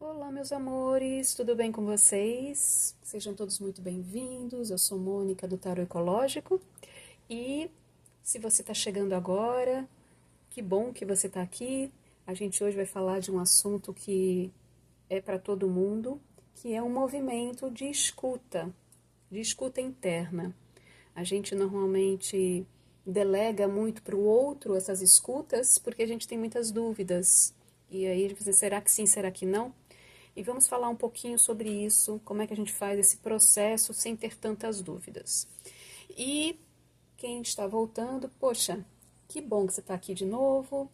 Olá, meus amores, tudo bem com vocês? Sejam todos muito bem-vindos. Eu sou Mônica do Tarô Ecológico e se você está chegando agora, que bom que você está aqui. A gente hoje vai falar de um assunto que é para todo mundo, que é um movimento de escuta interna. A gente normalmente delega muito para o outro essas escutas porque a gente tem muitas dúvidas. E aí, será que sim, será que não? E vamos falar um pouquinho sobre isso, como é que a gente faz esse processo sem ter tantas dúvidas. E quem está voltando, poxa, que bom que você está aqui de novo.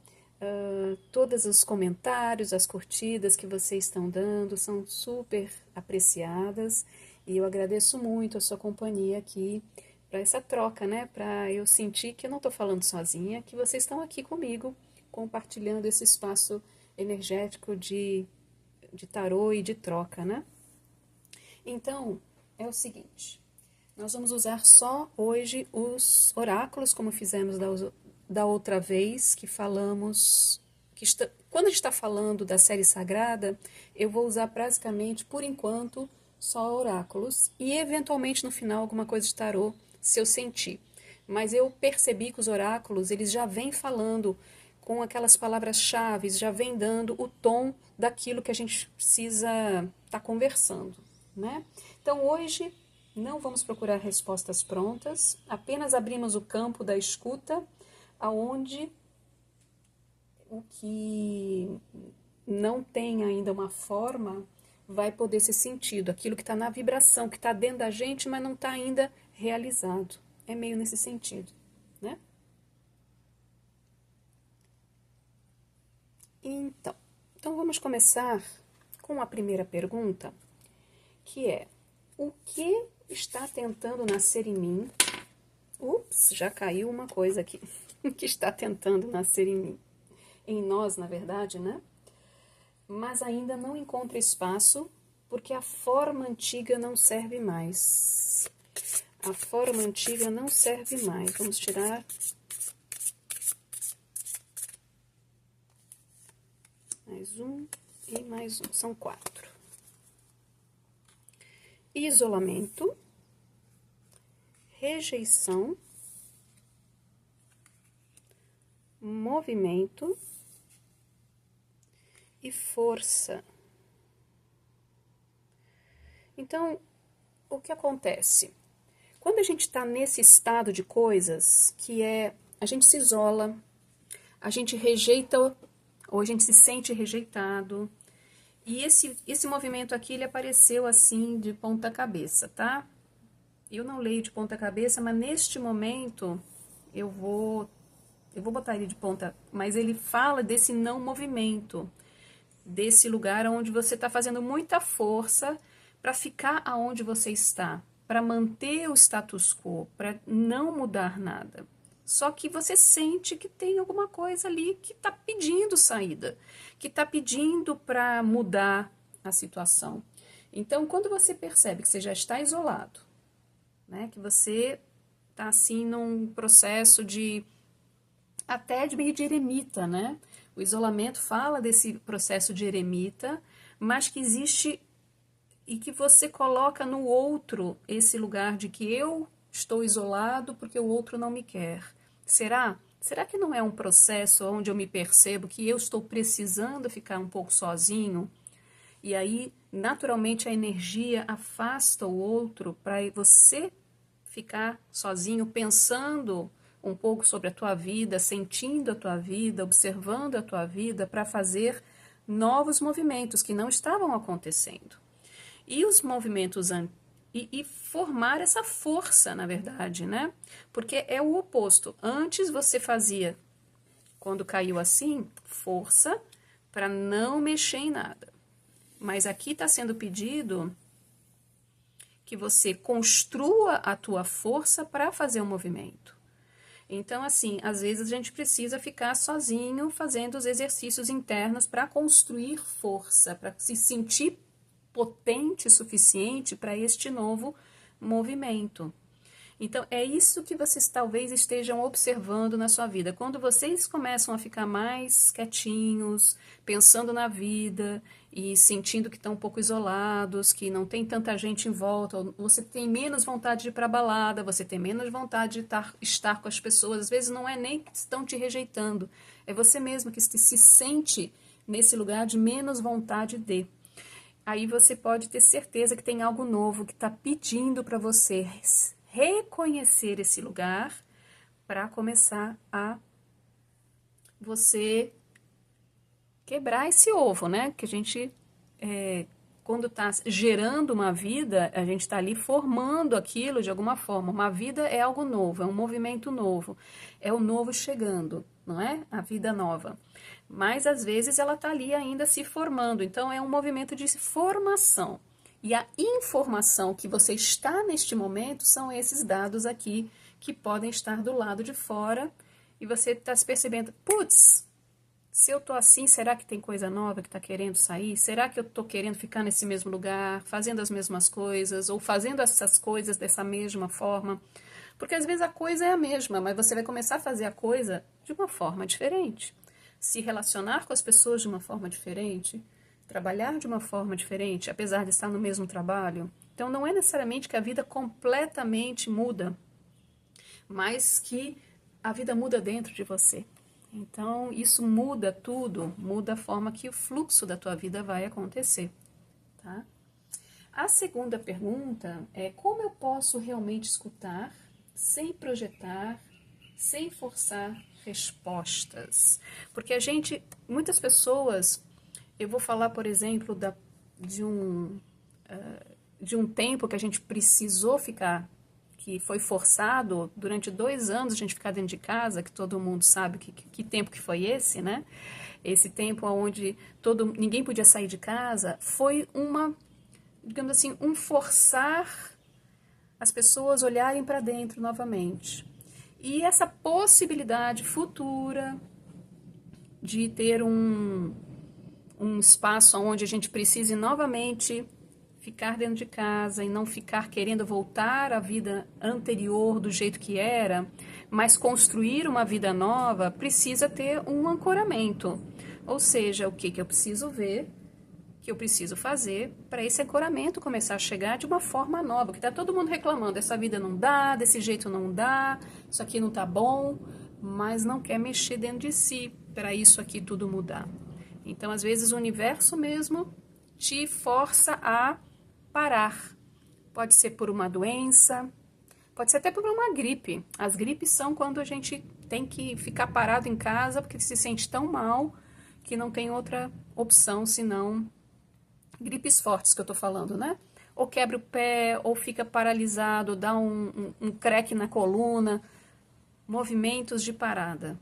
Todos os comentários, as curtidas que vocês estão dando são super apreciadas e eu agradeço muito a sua companhia aqui para essa troca, né? Para eu sentir que eu não estou falando sozinha, que vocês estão aqui comigo, compartilhando esse espaço energético de tarô e de troca, né? Então, é o seguinte, nós vamos usar só hoje os oráculos, como fizemos da outra vez que falamos, quando a gente está falando da série sagrada, eu vou usar basicamente, por enquanto, só oráculos e eventualmente no final alguma coisa de tarô, se eu sentir. Mas eu percebi que os oráculos, eles já vêm falando com aquelas palavras-chave, já vem dando o tom daquilo que a gente precisa estar conversando, né? Então hoje não vamos procurar respostas prontas, apenas abrimos o campo da escuta, aonde o que não tem ainda uma forma vai poder ser sentido, aquilo que está na vibração, que está dentro da gente, mas não está ainda realizado. É meio nesse sentido, né? Então vamos começar com a primeira pergunta, que é: o que está tentando nascer em mim? Ups, já caiu uma coisa aqui. O que está tentando nascer em mim? Em nós, na verdade, né? Mas ainda não encontra espaço porque a forma antiga não serve mais. A forma antiga não serve mais. Vamos tirar mais um e mais um. São 4. Isolamento, rejeição, movimento e força. Então, o que acontece? Quando a gente está nesse estado de coisas, que é a gente se isola, a gente rejeita ou a gente se sente rejeitado. E esse movimento aqui, ele apareceu assim de ponta cabeça, tá? Eu não leio de ponta cabeça, mas neste momento eu vou botar ele de ponta, mas ele fala desse não movimento, desse lugar onde você está fazendo muita força para ficar aonde você está, para manter o status quo, para não mudar nada. Só que você sente que tem alguma coisa ali que está pedindo saída, que está pedindo para mudar a situação. Então, quando você percebe que você já está isolado, né, que você está assim num processo de até de meio de eremita, né? O isolamento fala desse processo de eremita, mas que existe e que você coloca no outro esse lugar de que eu estou isolado porque o outro não me quer. Será? Será que não é um processo onde eu me percebo que eu estou precisando ficar um pouco sozinho? E aí, naturalmente, a energia afasta o outro para você ficar sozinho, pensando um pouco sobre a tua vida, sentindo a tua vida, observando a tua vida, para fazer novos movimentos que não estavam acontecendo. E os movimentos e formar essa força, na verdade, né? Porque é o oposto. Antes você fazia, quando caiu assim, força para não mexer em nada. Mas aqui está sendo pedido que você construa a tua força para fazer o movimento. Então, assim, às vezes a gente precisa ficar sozinho fazendo os exercícios internos para construir força, para se sentir potente o suficiente para este novo movimento. Então, é isso que vocês talvez estejam observando na sua vida. Quando vocês começam a ficar mais quietinhos, pensando na vida e sentindo que estão um pouco isolados, que não tem tanta gente em volta, você tem menos vontade de ir para a balada, você tem menos vontade de estar com as pessoas. Às vezes não é nem que estão te rejeitando, é você mesmo que se sente nesse lugar de menos vontade de. Aí você pode ter certeza que tem algo novo que está pedindo para você reconhecer esse lugar para começar a você quebrar esse ovo, né? Que a gente, quando está gerando uma vida, a gente está ali formando aquilo de alguma forma. Uma vida é algo novo, é um movimento novo, é o novo chegando, não é? A vida nova. Mas às vezes ela está ali ainda se formando, então é um movimento de formação. E a informação que você está neste momento são esses dados aqui que podem estar do lado de fora e você está se percebendo, putz, se eu tô assim, será que tem coisa nova que está querendo sair? Será que eu tô querendo ficar nesse mesmo lugar, fazendo as mesmas coisas, ou fazendo essas coisas dessa mesma forma? Porque às vezes a coisa é a mesma, mas você vai começar a fazer a coisa de uma forma diferente. Se relacionar com as pessoas de uma forma diferente, trabalhar de uma forma diferente, apesar de estar no mesmo trabalho. Então não é necessariamente que a vida completamente muda, mas que a vida muda dentro de você. Então, isso muda tudo, muda a forma que o fluxo da tua vida vai acontecer, tá? A segunda pergunta é como eu posso realmente escutar sem projetar, sem forçar respostas? Porque muitas pessoas, eu vou falar, por exemplo, de um tempo que a gente precisou ficar, que foi forçado durante 2 anos a gente ficar dentro de casa, que todo mundo sabe que tempo que foi esse, né? Esse tempo onde ninguém podia sair de casa, foi digamos assim, um forçar as pessoas olharem para dentro novamente. E essa possibilidade futura de ter um espaço onde a gente precise novamente ficar dentro de casa e não ficar querendo voltar à vida anterior do jeito que era, mas construir uma vida nova, precisa ter um ancoramento. Ou seja, o que eu preciso ver, que eu preciso fazer para esse ancoramento começar a chegar de uma forma nova, porque está todo mundo reclamando, essa vida não dá, desse jeito não dá, isso aqui não está bom, mas não quer mexer dentro de si para isso aqui tudo mudar. Então, às vezes, o universo mesmo te força a parar. Pode ser por uma doença, pode ser até por uma gripe. As gripes são quando a gente tem que ficar parado em casa porque se sente tão mal que não tem outra opção senão gripes fortes que eu tô falando, né? Ou quebra o pé, ou fica paralisado, dá um creque na coluna. Movimentos de parada.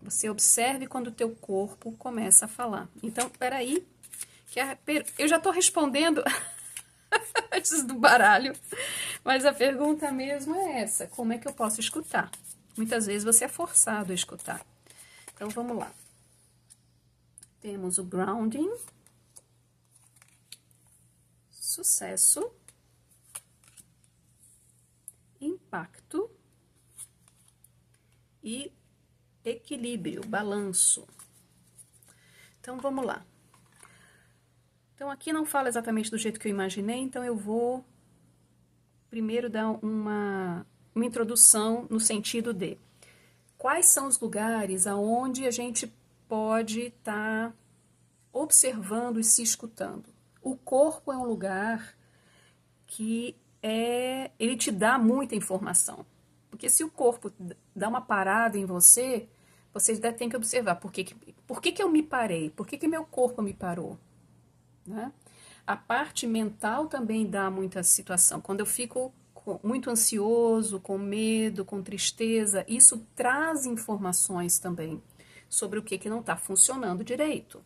Você observe quando o teu corpo começa a falar. Então, peraí, eu já estou respondendo antes do baralho, mas a pergunta mesmo é essa: como é que eu posso escutar? Muitas vezes você é forçado a escutar. Então, vamos lá. Temos o grounding, sucesso, impacto e equilíbrio, balanço. Então, vamos lá. Então, aqui não fala exatamente do jeito que eu imaginei, então eu vou primeiro dar uma introdução no sentido de quais são os lugares aonde a gente pode estar observando e se escutando. O corpo é um lugar que ele te dá muita informação. Porque se o corpo dá uma parada em você, você tem que observar por que eu me parei, por que meu corpo me parou. Né? A parte mental também dá muita situação. Quando eu fico muito ansioso, com medo, com tristeza, isso traz informações também sobre o que não está funcionando direito.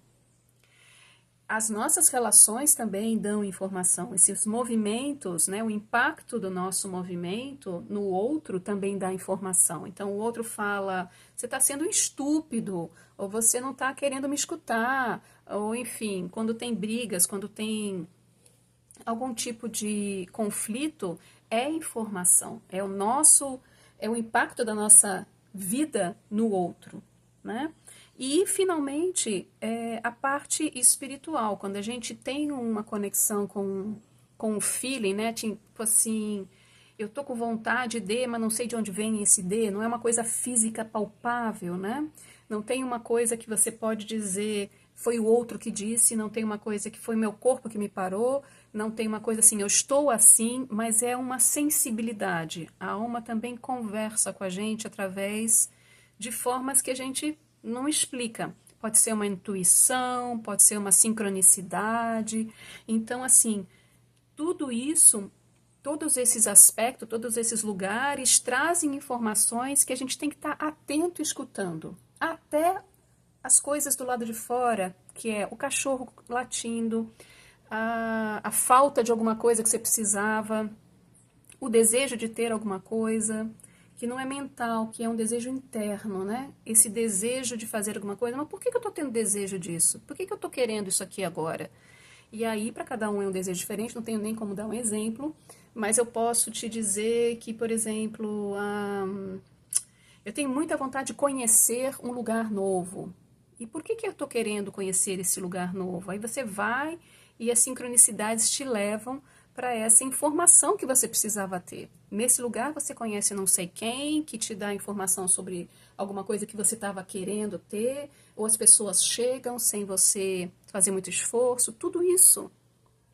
As nossas relações também dão informação. Esses movimentos, né, o impacto do nosso movimento no outro também dá informação. Então, o outro fala, você está sendo estúpido, ou você não está querendo me escutar, ou enfim, quando tem brigas, quando tem algum tipo de conflito, é informação, é o impacto da nossa vida no outro, né? E, finalmente, a parte espiritual, quando a gente tem uma conexão com o feeling, né? Tipo assim, eu tô com vontade de, mas não sei de onde vem esse de, não é uma coisa física palpável, né? Não tem uma coisa que você pode dizer, foi o outro que disse, não tem uma coisa que foi meu corpo que me parou, não tem uma coisa assim, eu estou assim, mas é uma sensibilidade. A alma também conversa com a gente através de formas que a gente não explica. Pode ser uma intuição, pode ser uma sincronicidade. Então, assim, tudo isso, todos esses aspectos, todos esses lugares trazem informações que a gente tem que estar atento escutando. Até as coisas do lado de fora, que é o cachorro latindo, a falta de alguma coisa que você precisava, o desejo de ter alguma coisa, que não é mental, que é um desejo interno, né? Esse desejo de fazer alguma coisa. Mas por que eu estou tendo desejo disso? Por que eu estou querendo isso aqui agora? E aí, para cada um é um desejo diferente, não tenho nem como dar um exemplo, mas eu posso te dizer que, por exemplo, eu tenho muita vontade de conhecer um lugar novo. E por que eu estou querendo conhecer esse lugar novo? Aí você vai e as sincronicidades te levam para essa informação que você precisava ter. Nesse lugar você conhece não sei quem, que te dá informação sobre alguma coisa que você estava querendo ter, ou as pessoas chegam sem você fazer muito esforço. Tudo isso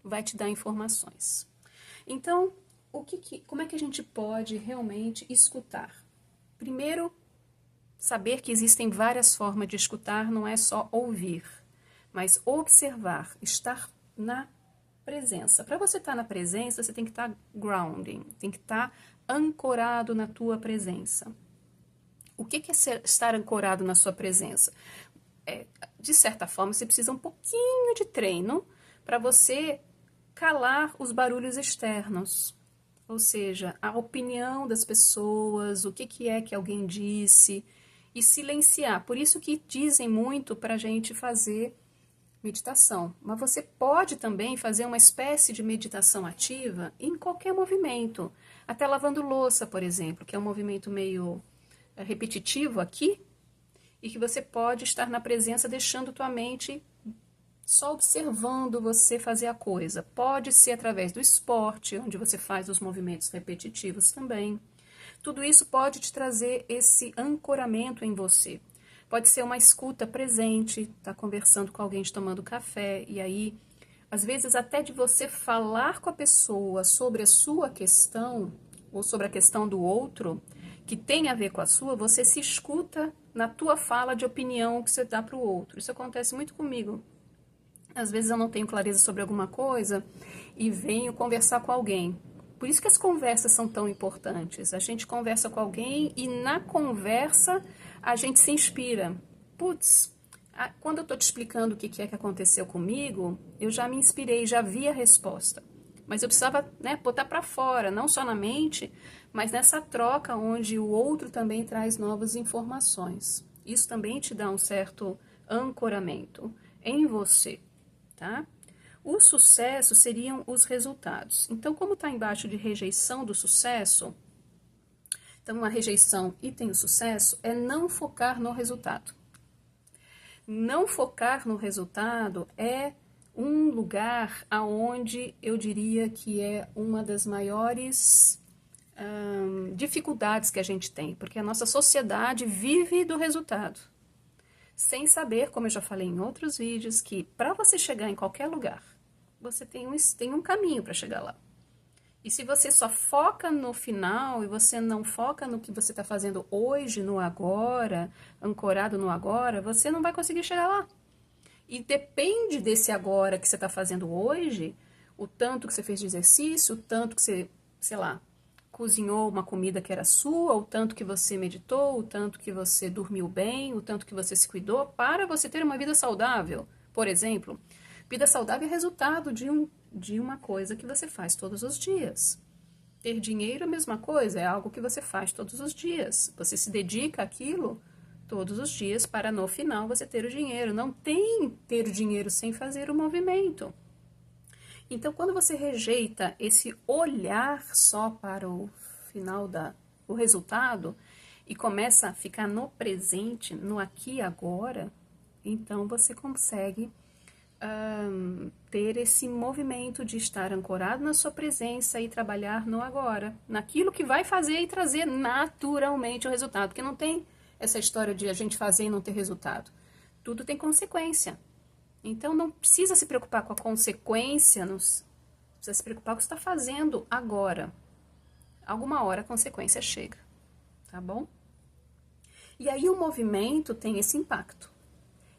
vai te dar informações. Então, como é que a gente pode realmente escutar? Primeiro, saber que existem várias formas de escutar, não é só ouvir, mas observar, estar na presença. Para você estar na presença, você tem que estar grounding, tem que estar ancorado na tua presença. O que é estar ancorado na sua presença? De certa forma, você precisa um pouquinho de treino para você calar os barulhos externos. Ou seja, a opinião das pessoas, o que é que alguém disse, e silenciar. Por isso que dizem muito para a gente fazer meditação. Mas você pode também fazer uma espécie de meditação ativa em qualquer movimento. Até lavando louça, por exemplo, que é um movimento meio repetitivo aqui, e que você pode estar na presença deixando tua mente só observando você fazer a coisa. Pode ser através do esporte, onde você faz os movimentos repetitivos também. Tudo isso pode te trazer esse ancoramento em você. Pode ser uma escuta presente, tá conversando com alguém, tomando café, e aí, às vezes até de você falar com a pessoa sobre a sua questão, ou sobre a questão do outro, que tem a ver com a sua, você se escuta na tua fala de opinião que você dá para o outro. Isso acontece muito comigo. Às vezes eu não tenho clareza sobre alguma coisa e venho conversar com alguém. Por isso que as conversas são tão importantes. A gente conversa com alguém e na conversa a gente se inspira. Putz, quando eu estou te explicando o que é que aconteceu comigo, eu já me inspirei, já vi a resposta. Mas eu precisava, né, botar para fora, não só na mente, mas nessa troca onde o outro também traz novas informações. Isso também te dá um certo ancoramento em você, tá? O sucesso seriam os resultados. Então, como está embaixo de rejeição do sucesso, então uma rejeição e tem o sucesso, é não focar no resultado. Não focar no resultado é um lugar aonde eu diria que é uma das maiores dificuldades que a gente tem, porque a nossa sociedade vive do resultado, sem saber, como eu já falei em outros vídeos, que para você chegar em qualquer lugar, você tem um caminho para chegar lá. E se você só foca no final e você não foca no que você está fazendo hoje, no agora, ancorado no agora, você não vai conseguir chegar lá. E depende desse agora que você está fazendo hoje, o tanto que você fez de exercício, o tanto que você, sei lá, cozinhou uma comida que era sua, o tanto que você meditou, o tanto que você dormiu bem, o tanto que você se cuidou, para você ter uma vida saudável. Por exemplo, vida saudável é resultado de uma coisa que você faz todos os dias. Ter dinheiro é a mesma coisa, é algo que você faz todos os dias. Você se dedica àquilo todos os dias para no final você ter o dinheiro. Não tem ter o dinheiro sem fazer o movimento. Então, quando você rejeita esse olhar só para o final o resultado e começa a ficar no presente, no aqui e agora, então você consegue ter esse movimento de estar ancorado na sua presença e trabalhar no agora, naquilo que vai fazer e trazer naturalmente o resultado, porque não tem essa história de a gente fazer e não ter resultado. Tudo tem consequência. Então não precisa se preocupar com a consequência, não precisa se preocupar com o que você está fazendo agora. Alguma hora a consequência chega, tá bom? E aí o movimento tem esse impacto.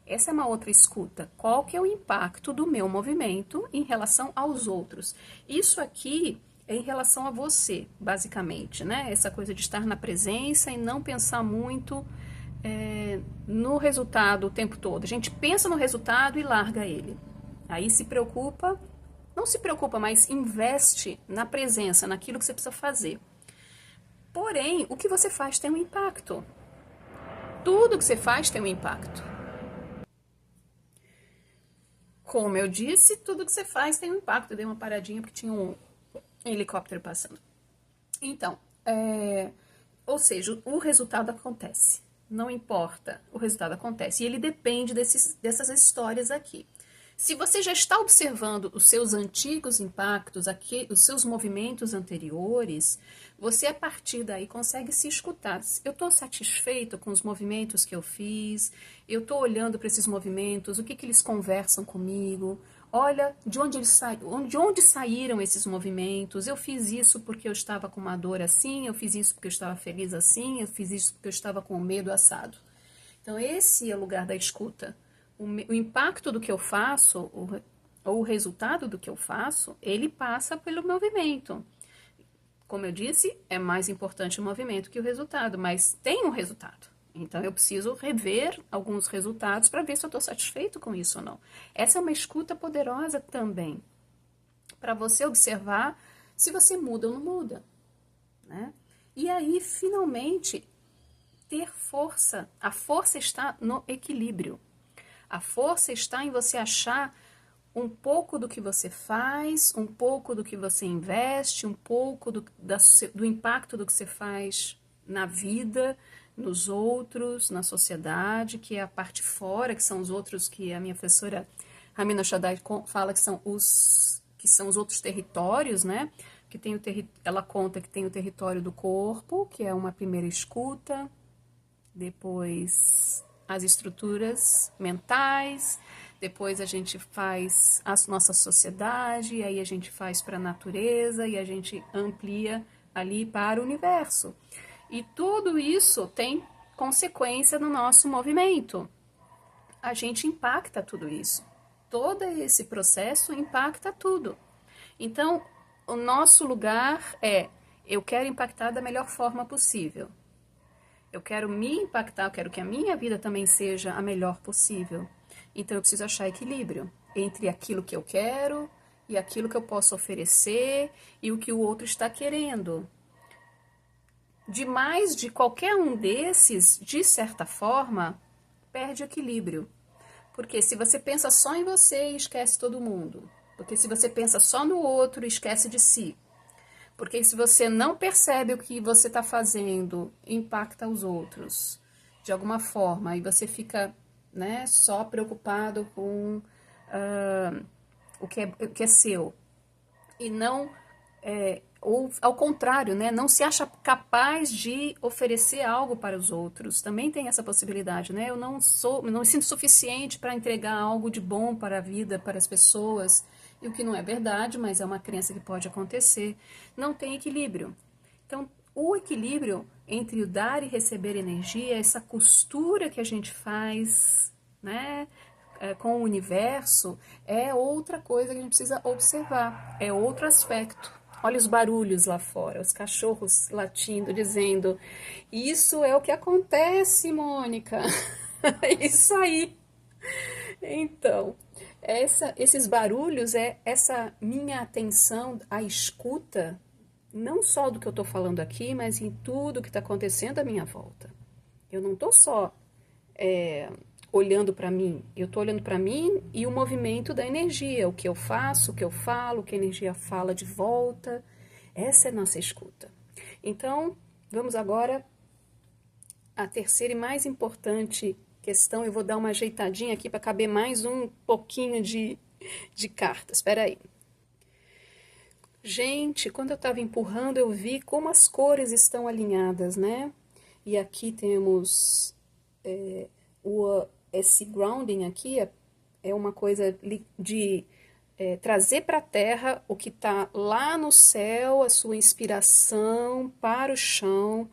Essa é uma outra escuta. Qual que é o impacto do meu movimento em relação aos outros? Isso aqui é em relação a você, basicamente, né? Essa coisa de estar na presença e não pensar muito no resultado o tempo todo. A gente pensa no resultado e larga ele. Aí se preocupa, não se preocupa, mas investe na presença, naquilo que você precisa fazer. Porém, o que você faz tem um impacto. Tudo que você faz tem um impacto. Como eu disse, tudo que você faz tem um impacto. Eu dei uma paradinha porque tinha um helicóptero passando. Então, ou seja, o resultado acontece. Não importa, o resultado acontece. E ele depende dessas histórias aqui. Se você já está observando os seus antigos impactos, os seus movimentos anteriores, você a partir daí consegue se escutar. Eu estou satisfeito com os movimentos que eu fiz, eu estou olhando para esses movimentos, o que eles conversam comigo, olha de onde saíram esses movimentos, eu fiz isso porque eu estava com uma dor assim, eu fiz isso porque eu estava feliz assim, eu fiz isso porque eu estava com medo assado. Então esse é o lugar da escuta. O impacto do que eu faço, ou o resultado do que eu faço, ele passa pelo movimento. Como eu disse, é mais importante o movimento que o resultado, mas tem um resultado. Então eu preciso rever alguns resultados para ver se eu estou satisfeito com isso ou não. Essa é uma escuta poderosa também, para você observar se você muda ou não muda, né? E aí, finalmente, ter força. A força está no equilíbrio. A força está em você achar um pouco do que você faz, um pouco do que você investe, um pouco do impacto do que você faz na vida, nos outros, na sociedade, que é a parte fora, que são os outros que a minha professora Ramina Shaddai fala que são os outros territórios, né? Que ela conta que tem o território do corpo, que é uma primeira escuta, depois as estruturas mentais, depois a gente faz a nossa sociedade, aí a gente faz para a natureza e a gente amplia ali para o universo. E tudo isso tem consequência no nosso movimento. A gente impacta tudo isso. Todo esse processo impacta tudo. Então, o nosso lugar eu quero impactar da melhor forma possível. Eu quero me impactar, eu quero que a minha vida também seja a melhor possível. Então eu preciso achar equilíbrio entre aquilo que eu quero e aquilo que eu posso oferecer e o que o outro está querendo. Demais de qualquer um desses, de certa forma, perde equilíbrio. Porque se você pensa só em você, esquece todo mundo. Porque se você pensa só no outro, esquece de si. Porque se você não percebe o que você está fazendo, impacta os outros de alguma forma, e você fica, né, só preocupado com o que é seu. E não, ou ao contrário, né, não se acha capaz de oferecer algo para os outros. Também tem essa possibilidade, né? Eu não me sinto suficiente para entregar algo de bom para a vida, para as pessoas. E o que não é verdade, mas é uma crença que pode acontecer, não tem equilíbrio. Então, o equilíbrio entre o dar e receber energia, essa costura que a gente faz, né, com o universo, é outra coisa que a gente precisa observar, é outro aspecto. Olha os barulhos lá fora, os cachorros latindo, dizendo: isso é o que acontece, Mônica. Isso aí. Então, esses barulhos é essa minha atenção, a escuta, não só do que eu estou falando aqui, mas em tudo que está acontecendo à minha volta. Eu não estou só olhando para mim, eu estou olhando para mim e o movimento da energia, o que eu faço, o que eu falo, o que a energia fala de volta. Essa é a nossa escuta. Então, vamos agora à terceira e mais importante questão. Eu vou dar uma ajeitadinha aqui para caber mais um pouquinho de cartas. Espera aí. Gente, quando eu estava empurrando, eu vi como as cores estão alinhadas, né? E aqui temos esse grounding aqui, é uma coisa de trazer para a terra o que está lá no céu, a sua inspiração para o chão.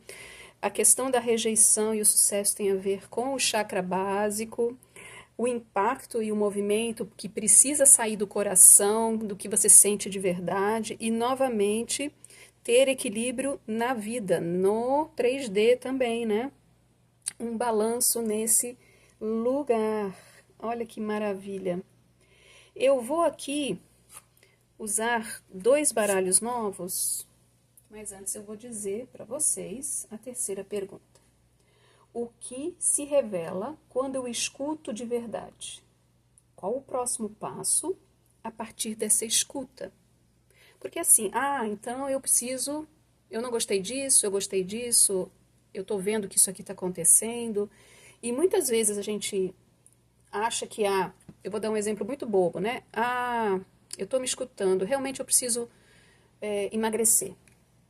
A questão da rejeição e o sucesso tem a ver com o chakra básico, o impacto e o movimento que precisa sair do coração, do que você sente de verdade, e novamente ter equilíbrio na vida, no 3D também, né? Um balanço nesse lugar. Olha que maravilha. Eu vou aqui usar 2 baralhos novos, mas antes eu vou dizer para vocês a terceira pergunta. O que se revela quando eu escuto de verdade? Qual o próximo passo a partir dessa escuta? Porque assim, então eu não gostei disso, eu gostei disso, eu tô vendo que isso aqui tá acontecendo. E muitas vezes a gente acha que, eu vou dar um exemplo muito bobo, né? Eu tô me escutando, realmente eu preciso emagrecer.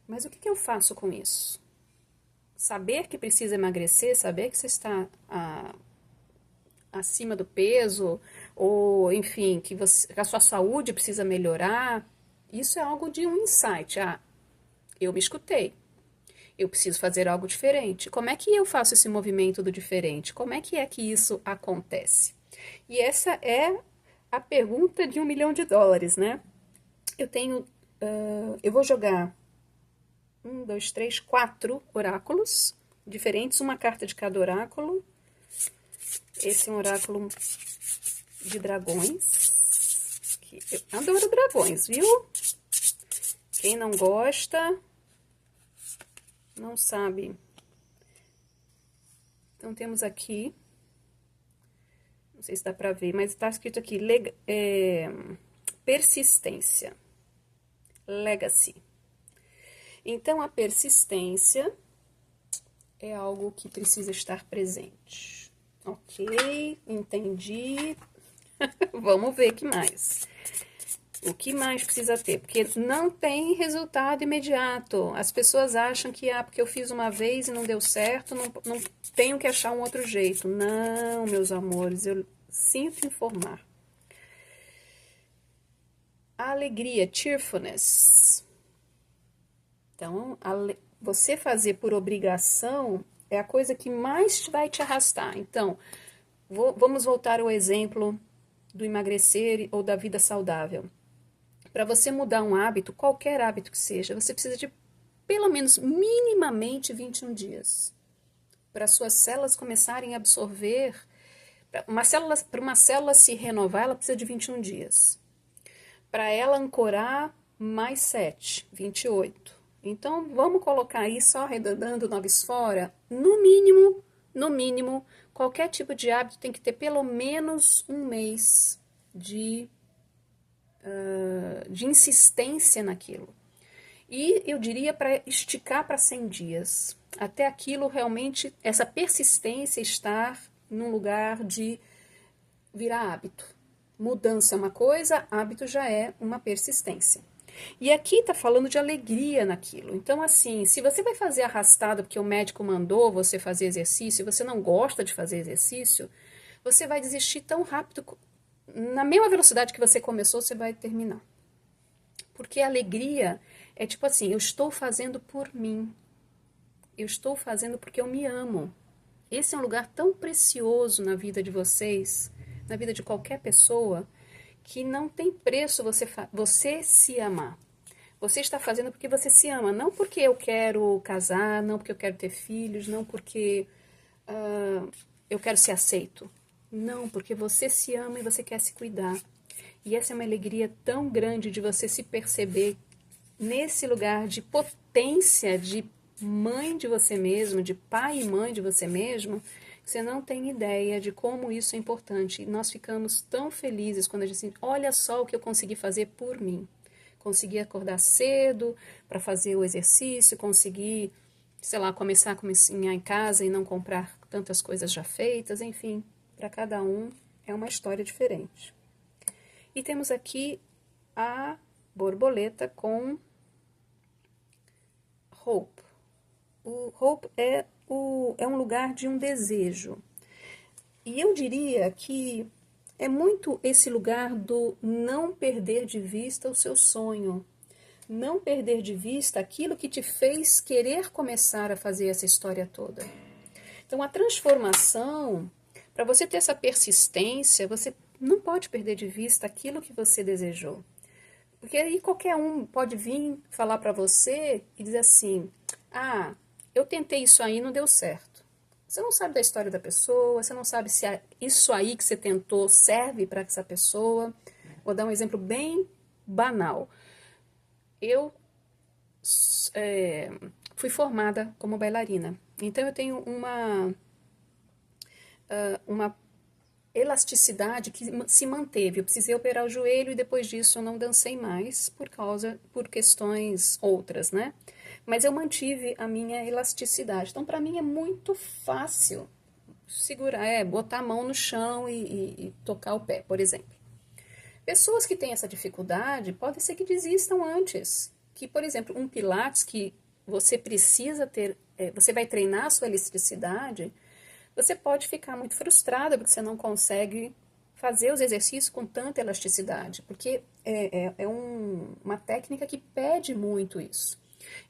Mas o que eu faço com isso? Saber que precisa emagrecer, saber que você está acima do peso, ou enfim, que a sua saúde precisa melhorar, isso é algo de um insight. Eu me escutei, eu preciso fazer algo diferente. Como é que eu faço esse movimento do diferente? Como é que isso acontece? E essa é a pergunta de $1 milhão, né? Eu vou jogar 1, 2, 3, 4 oráculos diferentes, uma carta de cada oráculo. Esse é um oráculo de dragões. Eu adoro dragões, viu? Quem não gosta, não sabe. Então, temos aqui, não sei se dá pra ver, mas está escrito aqui, persistência, legacy. Então, a persistência é algo que precisa estar presente. Ok, entendi. Vamos ver o que mais. O que mais precisa ter? Porque não tem resultado imediato. As pessoas acham que, porque eu fiz uma vez e não deu certo, não tenho que achar um outro jeito. Não, meus amores, eu sinto informar. A alegria, cheerfulness. Então, você fazer por obrigação é a coisa que mais vai te arrastar. Então, vamos voltar ao exemplo do emagrecer ou da vida saudável. Para você mudar um hábito, qualquer hábito que seja, você precisa de pelo menos minimamente 21 dias. Para suas células começarem a absorver, para uma célula se renovar, ela precisa de 21 dias. Para ela ancorar, mais 7, 28. Então, vamos colocar aí, só arredondando noves fora, no mínimo, qualquer tipo de hábito tem que ter pelo menos um mês de insistência naquilo. E eu diria para esticar para 100 dias, até aquilo realmente, essa persistência estar num lugar de virar hábito. Mudança é uma coisa, hábito já é uma persistência. E aqui tá falando de alegria naquilo. Então, assim, se você vai fazer arrastado porque o médico mandou você fazer exercício, e você não gosta de fazer exercício, você vai desistir tão rápido, na mesma velocidade que você começou, você vai terminar. Porque a alegria é tipo assim, eu estou fazendo por mim. Eu estou fazendo porque eu me amo. Esse é um lugar tão precioso na vida de vocês, na vida de qualquer pessoa, que não tem preço você se amar. Você está fazendo porque você se ama, não porque eu quero casar, não porque eu quero ter filhos, não porque eu quero ser aceito. Não, porque você se ama e você quer se cuidar. E essa é uma alegria tão grande de você se perceber nesse lugar de potência, de mãe de você mesmo, de pai e mãe de você mesmo, Você não tem ideia de como isso é importante. E nós ficamos tão felizes quando a gente diz, olha só o que eu consegui fazer por mim. Consegui acordar cedo para fazer o exercício, consegui, sei lá, começar a cozinhar em casa e não comprar tantas coisas já feitas, enfim, para cada um é uma história diferente. E temos aqui a borboleta com hope. O hope é um lugar de um desejo. E eu diria que é muito esse lugar do não perder de vista o seu sonho. Não perder de vista aquilo que te fez querer começar a fazer essa história toda. Então, a transformação, para você ter essa persistência, você não pode perder de vista aquilo que você desejou. Porque aí qualquer um pode vir falar para você e dizer assim, ah, eu tentei isso aí e não deu certo. Você não sabe da história da pessoa, você não sabe se isso aí que você tentou serve para essa pessoa. Vou dar um exemplo bem banal. Eu fui formada como bailarina, então eu tenho uma elasticidade que se manteve. Eu precisei operar o joelho e depois disso eu não dancei mais por questões outras, né? Mas eu mantive a minha elasticidade. Então, para mim é muito fácil segurar, botar a mão no chão e tocar o pé, por exemplo. Pessoas que têm essa dificuldade, pode ser que desistam antes. Que, por exemplo, um pilates que você precisa ter, você vai treinar a sua elasticidade, você pode ficar muito frustrada porque você não consegue fazer os exercícios com tanta elasticidade, porque uma técnica que pede muito isso.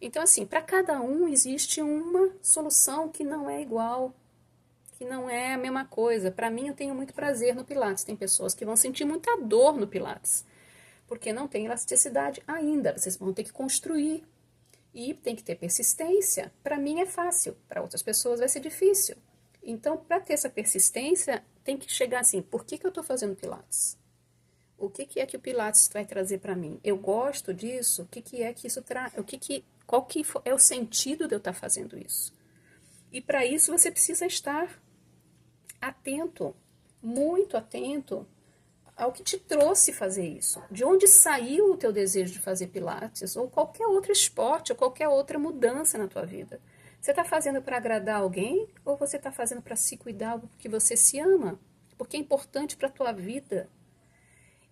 Então, assim, para cada um existe uma solução que não é igual, que não é a mesma coisa. Para mim, eu tenho muito prazer no Pilates. Tem pessoas que vão sentir muita dor no Pilates, porque não tem elasticidade ainda. Vocês vão ter que construir e tem que ter persistência. Para mim é fácil, para outras pessoas vai ser difícil. Então, para ter essa persistência, tem que chegar assim, por que eu estou fazendo Pilates? O que é que o Pilates vai trazer para mim? Eu gosto disso? O que é que isso traz? Qual que é o sentido de eu estar fazendo isso? E para isso você precisa estar atento, muito atento ao que te trouxe fazer isso. De onde saiu o teu desejo de fazer Pilates ou qualquer outro esporte ou qualquer outra mudança na tua vida? Você está fazendo para agradar alguém ou você está fazendo para se cuidar porque você se ama? Porque é importante para a tua vida.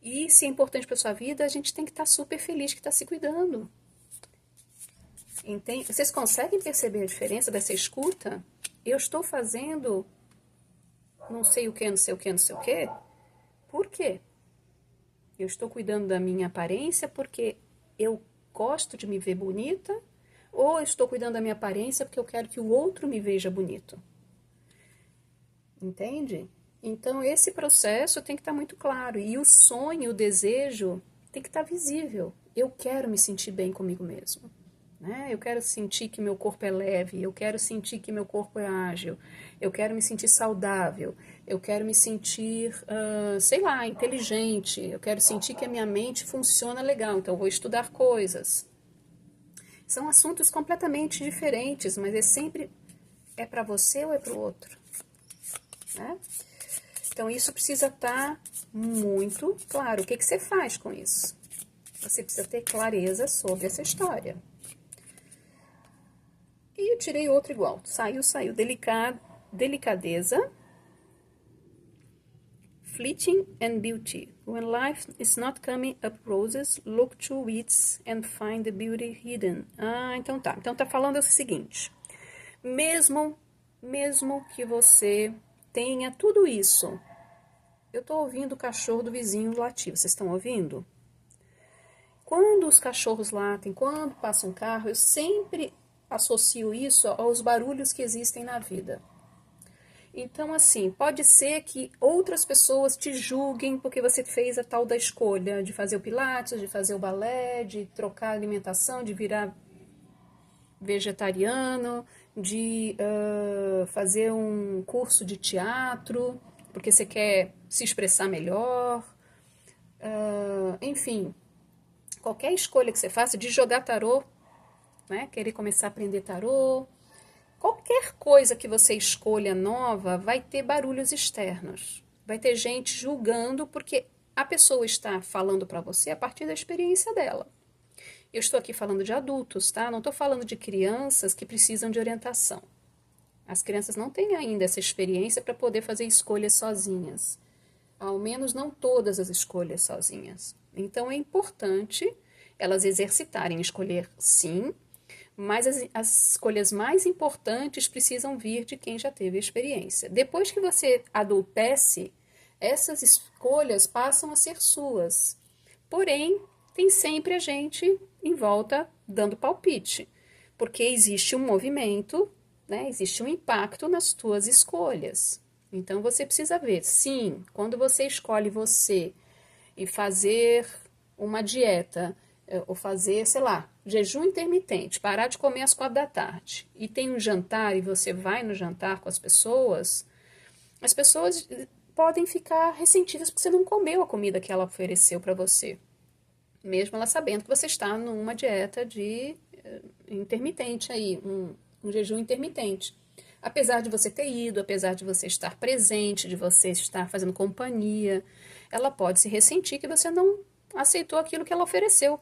E se é importante para sua vida, a gente tem que estar super feliz que está se cuidando. Entende? Vocês conseguem perceber a diferença dessa escuta? Eu estou fazendo não sei o que, não sei o que, não sei o que. Por quê? Eu estou cuidando da minha aparência porque eu gosto de me ver bonita ou eu estou cuidando da minha aparência porque eu quero que o outro me veja bonito? Entende? Então, esse processo tem que estar muito claro. E o sonho, o desejo, tem que estar visível. Eu quero me sentir bem comigo mesmo. Né? Eu quero sentir que meu corpo é leve. Eu quero sentir que meu corpo é ágil. Eu quero me sentir saudável. Eu quero me sentir, sei lá, inteligente. Eu quero sentir que a minha mente funciona legal. Então, eu vou estudar coisas. São assuntos completamente diferentes, mas sempre para você ou é para o outro. Né? Então, isso precisa estar muito claro. O que você faz com isso? Você precisa ter clareza sobre essa história. E eu tirei outro igual. Saiu. Delicadeza. Fleeting and beauty. When life is not coming up roses, look to weeds and find the beauty hidden. Então tá. Então tá falando o seguinte. Mesmo que você tenha tudo isso. Eu tô ouvindo o cachorro do vizinho latir. Vocês estão ouvindo? Quando os cachorros latem, quando passa um carro, eu sempre associo isso aos barulhos que existem na vida. Então, assim, pode ser que outras pessoas te julguem porque você fez a tal da escolha de fazer o pilates, de fazer o balé, de trocar a alimentação, de virar vegetariano, de fazer um curso de teatro, porque você quer se expressar melhor. Enfim, qualquer escolha que você faça, de jogar tarô, né? Querer começar a aprender tarô, qualquer coisa que você escolha nova vai ter barulhos externos. Vai ter gente julgando porque a pessoa está falando para você a partir da experiência dela. Eu estou aqui falando de adultos, tá? Não estou falando de crianças que precisam de orientação. As crianças não têm ainda essa experiência para poder fazer escolhas sozinhas. Ao menos não todas as escolhas sozinhas. Então é importante elas exercitarem escolher sim, mas as escolhas mais importantes precisam vir de quem já teve a experiência. Depois que você adultece, essas escolhas passam a ser suas. Porém, tem sempre a gente em volta dando palpite, porque existe um movimento, né? Existe um impacto nas tuas escolhas. Então você precisa ver, sim, quando você escolhe você e fazer uma dieta, ou fazer, sei lá, jejum intermitente, parar de comer às 4 da tarde, e tem um jantar e você vai no jantar com as pessoas podem ficar ressentidas porque você não comeu a comida que ela ofereceu para você, mesmo ela sabendo que você está numa dieta de intermitente aí, um jejum intermitente. Apesar de você ter ido, apesar de você estar presente, de você estar fazendo companhia, ela pode se ressentir que você não aceitou aquilo que ela ofereceu.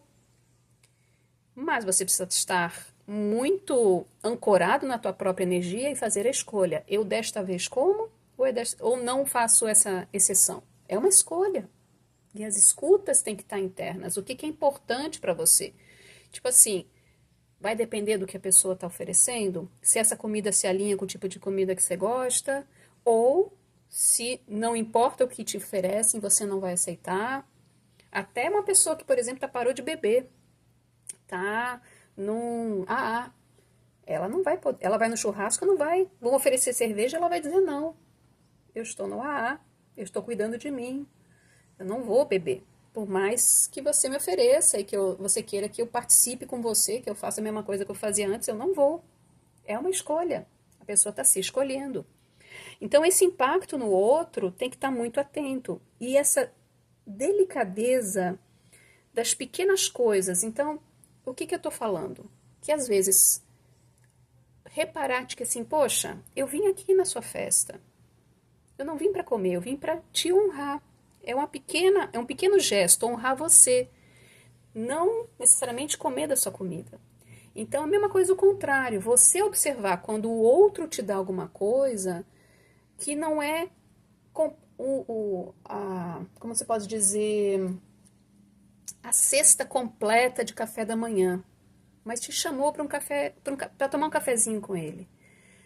Mas você precisa estar muito ancorado na tua própria energia e fazer a escolha. Eu desta vez como ou não faço essa exceção? É uma escolha. E as escutas têm que estar internas. O que é importante para você? Tipo assim, vai depender do que a pessoa está oferecendo, se essa comida se alinha com o tipo de comida que você gosta, ou se não importa o que te oferecem, você não vai aceitar. Até uma pessoa que, por exemplo, parou de beber, tá num AA, ela não vai poder, ela vai no churrasco, não vai, vão oferecer cerveja, ela vai dizer não, eu estou no AA, eu estou cuidando de mim, eu não vou beber. Por mais que você me ofereça e que você queira que eu participe com você, que eu faça a mesma coisa que eu fazia antes, eu não vou. É uma escolha. A pessoa está se escolhendo. Então, esse impacto no outro tem que estar muito atento. E essa delicadeza das pequenas coisas. Então, o que eu estou falando? Que às vezes, reparar que assim, poxa, eu vim aqui na sua festa. Eu não vim para comer, eu vim para te honrar. É um pequeno gesto, honrar você. Não necessariamente comer da sua comida. Então, a mesma coisa o contrário. Você observar quando o outro te dá alguma coisa que não é, como você pode dizer, a cesta completa de café da manhã, mas te chamou para para tomar um cafezinho com ele.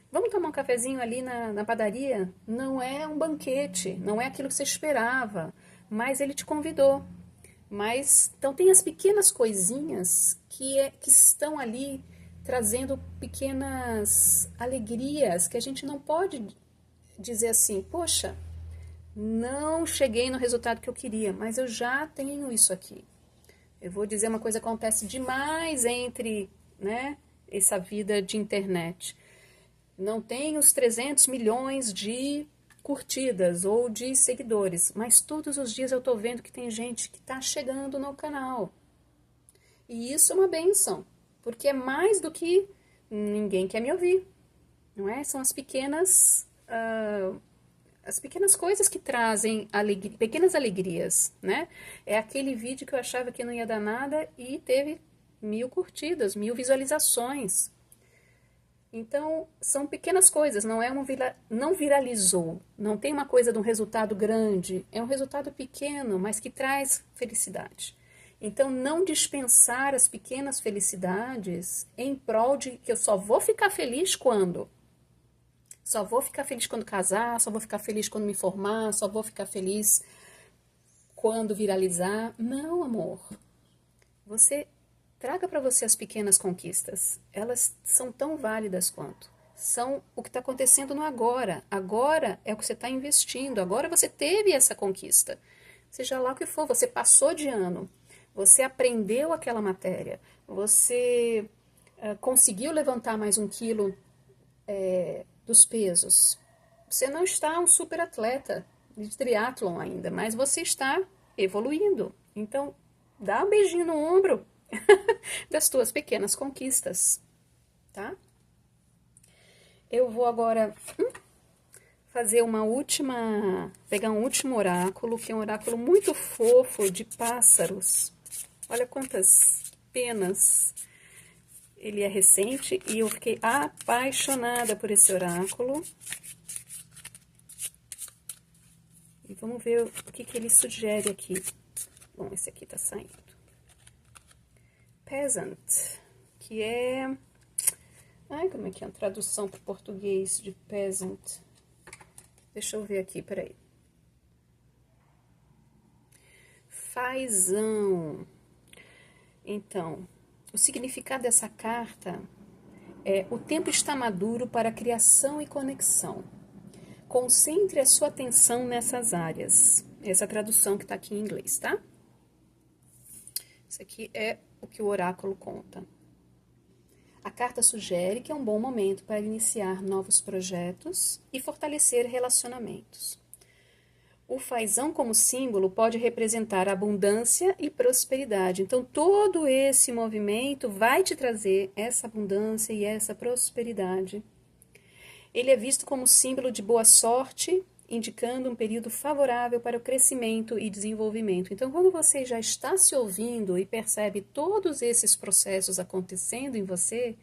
Vamos tomar um cafezinho ali na padaria? Não é um banquete, não é aquilo que você esperava, mas ele te convidou. Mas, então tem as pequenas coisinhas que estão ali trazendo pequenas alegrias que a gente não pode dizer assim, poxa, não cheguei no resultado que eu queria, mas eu já tenho isso aqui. Eu vou dizer uma coisa que acontece demais entre, né, essa vida de internet. Não tem os 300 milhões de curtidas ou de seguidores, mas todos os dias eu tô vendo que tem gente que tá chegando no canal. E isso é uma benção, porque é mais do que ninguém quer me ouvir, não é? São as pequenas coisas que trazem pequenas alegrias, né? É aquele vídeo que eu achava que não ia dar nada e teve 1000 curtidas, 1000 visualizações. Então, são pequenas coisas, não viralizou, não tem uma coisa de um resultado grande, é um resultado pequeno, mas que traz felicidade. Então, não dispensar as pequenas felicidades em prol de que eu só vou ficar feliz quando? Só vou ficar feliz quando casar, só vou ficar feliz quando me formar, só vou ficar feliz quando viralizar. Não, amor. Você traga para você as pequenas conquistas. Elas são tão válidas quanto. São o que está acontecendo no agora. Agora é o que você está investindo. Agora você teve essa conquista. Seja lá o que for, você passou de ano. Você aprendeu aquela matéria. Você conseguiu levantar mais 1 quilo dos pesos. Você não está um super atleta de triatlon ainda, mas você está evoluindo. Então, dá um beijinho no ombro das tuas pequenas conquistas, tá? Eu vou agora fazer pegar um último oráculo, que é um oráculo muito fofo de pássaros. Olha quantas penas. Ele é recente e eu fiquei apaixonada por esse oráculo. E vamos ver o que ele sugere aqui. Bom, esse aqui tá saindo. Peasant, que é... Ai, como é que é a tradução para o português de peasant? Deixa eu ver aqui, peraí. Fazão. Então, o significado dessa carta é: o tempo está maduro para criação e conexão. Concentre a sua atenção nessas áreas. Essa é a tradução que está aqui em inglês, tá? Isso aqui é o que o oráculo conta. A carta sugere que é um bom momento para iniciar novos projetos e fortalecer relacionamentos. O fazão como símbolo pode representar abundância e prosperidade. Então, todo esse movimento vai te trazer essa abundância e essa prosperidade. Ele é visto como símbolo de boa sorte, indicando um período favorável para o crescimento e desenvolvimento. Então, quando você já está se ouvindo e percebe todos esses processos acontecendo em você,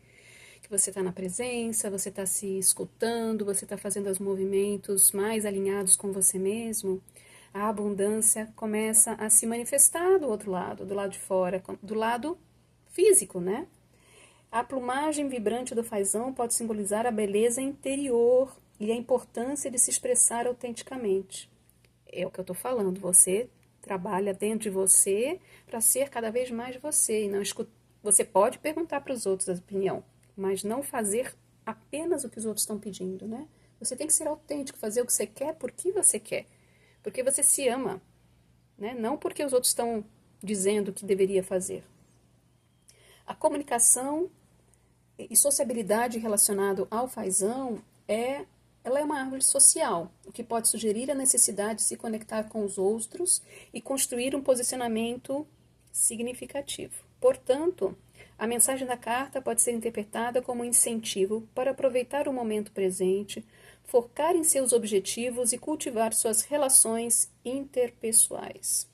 que você está na presença, você está se escutando, você está fazendo os movimentos mais alinhados com você mesmo, a abundância começa a se manifestar do outro lado, do lado de fora, do lado físico, né? A plumagem vibrante do fazão pode simbolizar a beleza interior e a importância de se expressar autenticamente. É o que eu estou falando, você trabalha dentro de você para ser cada vez mais você. E não Você pode perguntar para os outros a opinião, mas não fazer apenas o que os outros estão pedindo, né? Você tem que ser autêntico, fazer o que você quer, porque você quer. Porque você se ama, né? Não porque os outros estão dizendo que deveria fazer. A comunicação e sociabilidade relacionado ao fazão ela é uma árvore social, o que pode sugerir a necessidade de se conectar com os outros e construir um posicionamento significativo. Portanto, a mensagem da carta pode ser interpretada como um incentivo para aproveitar o momento presente, focar em seus objetivos e cultivar suas relações interpessoais.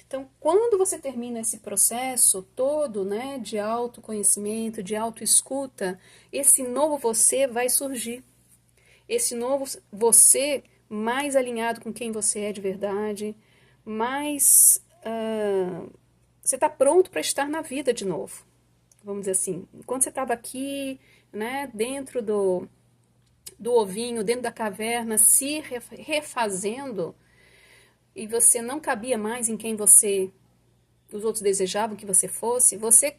Então, quando você termina esse processo todo, né, de autoconhecimento, de autoescuta, esse novo você vai surgir. Esse novo você mais alinhado com quem você é de verdade, mais... você está pronto para estar na vida de novo. Vamos dizer assim, enquanto você estava aqui, né, dentro do ovinho, dentro da caverna, se refazendo, e você não cabia mais em quem os outros desejavam que você fosse, você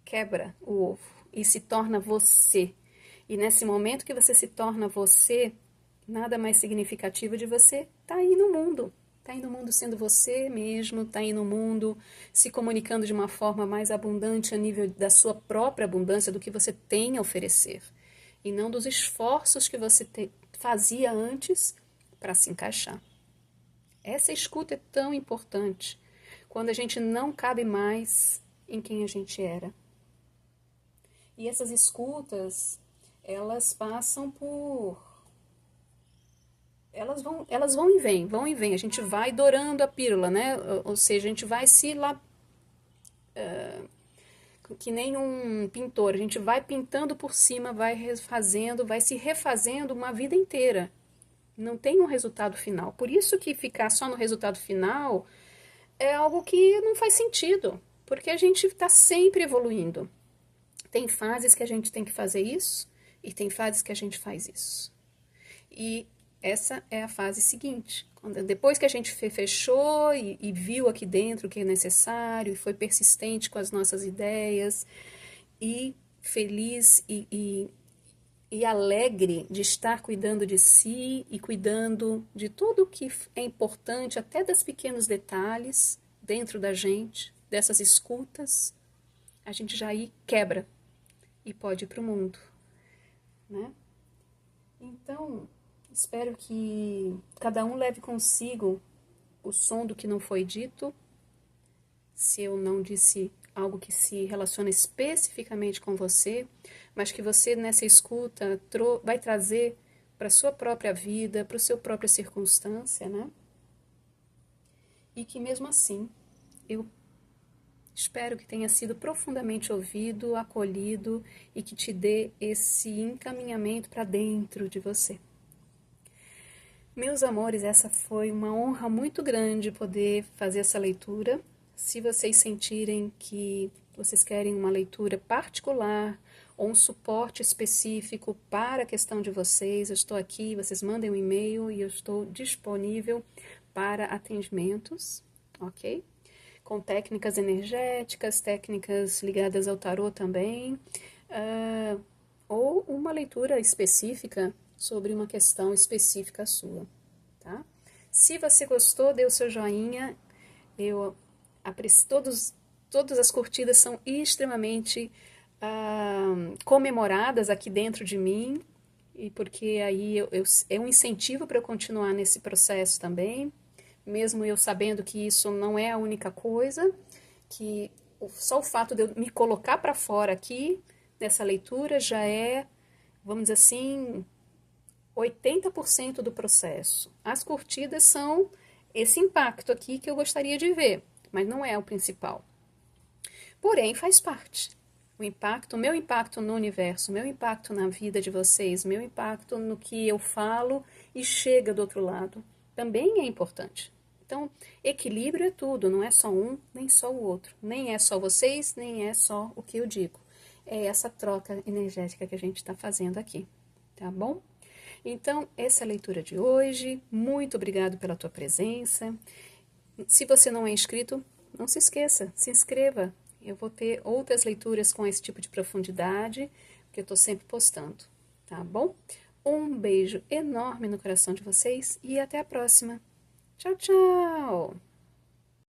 quebra o ovo e se torna você. E nesse momento que você se torna você, nada mais significativo de você estar aí no mundo. Está aí no mundo sendo você mesmo, está aí no mundo se comunicando de uma forma mais abundante a nível da sua própria abundância, do que você tem a oferecer. E não dos esforços que você fazia antes para se encaixar. Essa escuta é tão importante quando a gente não cabe mais em quem a gente era. E essas escutas, elas passam por... Elas vão e vêm, vão e vêm. A gente vai dourando a pílula, né? Ou seja, a gente vai que nem um pintor, a gente vai pintando por cima, vai refazendo, vai se refazendo uma vida inteira. Não tem um resultado final. Por isso que ficar só no resultado final é algo que não faz sentido, porque a gente está sempre evoluindo. Tem fases que a gente tem que fazer isso e tem fases que a gente faz isso. E essa é a fase seguinte. Depois que a gente fechou e viu aqui dentro o que é necessário, e foi persistente com as nossas ideias, e feliz e alegre de estar cuidando de si e cuidando de tudo o que é importante, até dos pequenos detalhes dentro da gente, dessas escutas, a gente já aí quebra e pode ir para o mundo, né? Então, espero que cada um leve consigo o som do que não foi dito. Se eu não disse algo que se relaciona especificamente com você, mas que você nessa escuta vai trazer para a sua própria vida, para a sua própria circunstância, né? E que mesmo assim, eu espero que tenha sido profundamente ouvido, acolhido e que te dê esse encaminhamento para dentro de você. Meus amores, essa foi uma honra muito grande poder fazer essa leitura. Se vocês sentirem que vocês querem uma leitura particular ou um suporte específico para a questão de vocês, eu estou aqui, vocês mandem um e-mail e eu estou disponível para atendimentos, ok? Com técnicas energéticas, técnicas ligadas ao tarô também, ou uma leitura específica sobre uma questão específica sua, tá? Se você gostou, dê o seu joinha. Eu aprecio, todas as curtidas são extremamente comemoradas aqui dentro de mim, e porque aí é um incentivo para eu continuar nesse processo também, mesmo eu sabendo que isso não é a única coisa, que só o fato de eu me colocar para fora aqui, nessa leitura, já é, vamos dizer assim, 80% do processo. As curtidas são esse impacto aqui que eu gostaria de ver, mas não é o principal. Porém, faz parte. O meu impacto no universo, o meu impacto na vida de vocês, meu impacto no que eu falo e chega do outro lado, também é importante. Então, equilíbrio é tudo, não é só um, nem só o outro. Nem é só vocês, nem é só o que eu digo. É essa troca energética que a gente está fazendo aqui, tá bom? Então, essa é a leitura de hoje. Muito obrigado pela tua presença. Se você não é inscrito, não se esqueça, se inscreva. Eu vou ter outras leituras com esse tipo de profundidade, que eu estou sempre postando, tá bom? Um beijo enorme no coração de vocês e até a próxima. Tchau, tchau!